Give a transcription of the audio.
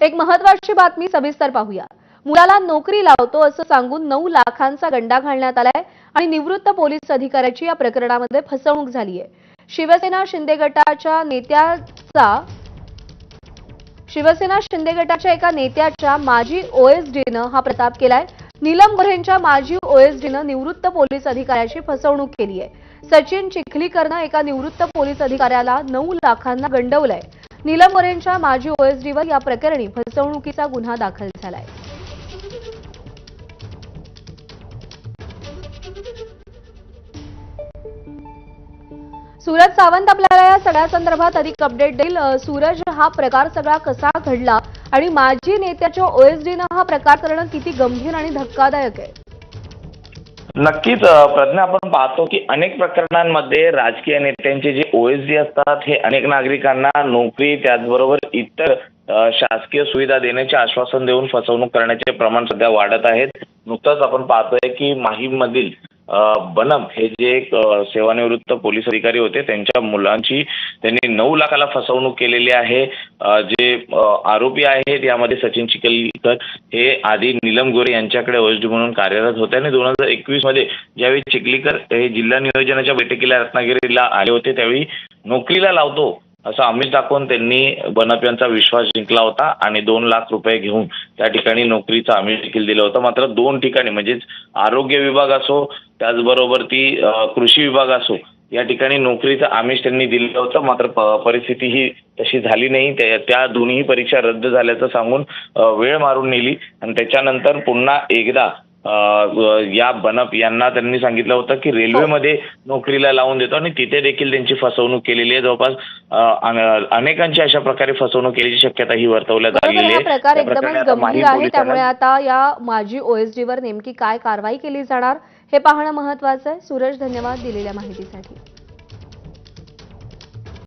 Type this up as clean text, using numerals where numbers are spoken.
एक महत्त्वाची बातमी सविस्तर पाहूया। मुलाला नोकरी लावतो असं सांगून 9 लाखांचा गंडा घालण्यात आलाय आणि निवृत्त पोलीस अधिकाऱ्याची या प्रकरणामध्ये फसवणूक झाली आहे। शिवसेना शिंदे गटाच्या एका नेत्याच्या माजी ओएसडीनं हा प्रताप केलाय। नीलम गोऱ्हेंच्या माजी ओएसडीनं निवृत्त पोलीस अधिकाऱ्याची फसवणूक केली आहे। सचिन चिखलीकरनं एका निवृत्त पोलीस अधिकाऱ्याला 9 लाखांना गंडवलंय। नीलम गोऱ्हेंच्या माजी ओएसडीवर या प्रकरणी फसवणुकीचा गुन्हा दाखल झालाय। सूरज सावंत आपल्याला या सगळ्या संदर्भात अधिक अपडेट देईल। सूरज, हा प्रकार सगळा कसा घडला आणि माजी नेत्याच्या ओएसडीनं हा प्रकार करणं किती गंभीर आणि धक्कादायक आहे? नक्कीच प्रज्ञा, आपण पाहतो की अनेक प्रकरणांमध्ये राजकीय नेत्यांचे जे ओएसडी असतात हे अनेक नागरिकांना नोकरी त्याचबरोबर इतर शासकीय सुविधा देण्याचे आश्वासन देऊन फसवणूक करण्याचे प्रमाण सध्या वाढत आहेत। नुकतंच आपण पाहतोय की माहीम मधील बनम हे जे एक सेवानिवृत्त पोलीस अधिकारी होते, त्यांच्या मुलांची त्यांनी 9 लाखाला फसवणूक केलेली आहे। जे आरोपी आहेत यामध्ये सचिन चिखलीकर हे आधी नीलम गोरे यांच्याकडे ओएसडी म्हणून कार्यरत होते आणि 2021 मध्ये ज्यावेळी चिखलीकर हे जिल्हा नियोजनाच्या बैठकीला रत्नागिरीला आले होते त्यावेळी नोकरीला लावतो असं आमिष दाखवून त्यांनी बनप यांचा विश्वास जिंकला होता आणि 2 लाख रुपये घेऊन त्या ठिकाणी नोकरीचं आमिष देखील दिलं होतं। मात्र 2 ठिकाणी म्हणजेच आरोग्य विभाग असो त्याचबरोबर ती कृषी विभाग असो या ठिकाणी नोकरीचं आमिष त्यांनी दिलं होतं। मात्र परिस्थिती ही तशी झाली नाही। त्या दोन्ही परीक्षा रद्द झाल्याचं सांगून वेळ मारून नेली आणि त्याच्यानंतर पुन्हा एकदा या बनप यांना त्यांनी सांगितलं होतं की रेल्वेमध्ये नोकरीला लावून देतो आणि तिथे देखील त्यांची फसवणूक केलेली आहे। जवळपास अनेकांची अशा प्रकारे फसवणूक केल्याची शक्यता ही वर्तवल्या गेलेली आहे। हा प्रकार एकदमच गंभीर आहे, त्यामुळे आता या माजी ओएसडीवर नेमकी काय कारवाई केली जाणार हे पाहणं महत्त्वाचं आहे। सूरज, धन्यवाद दिलेल्या माहितीसाठी।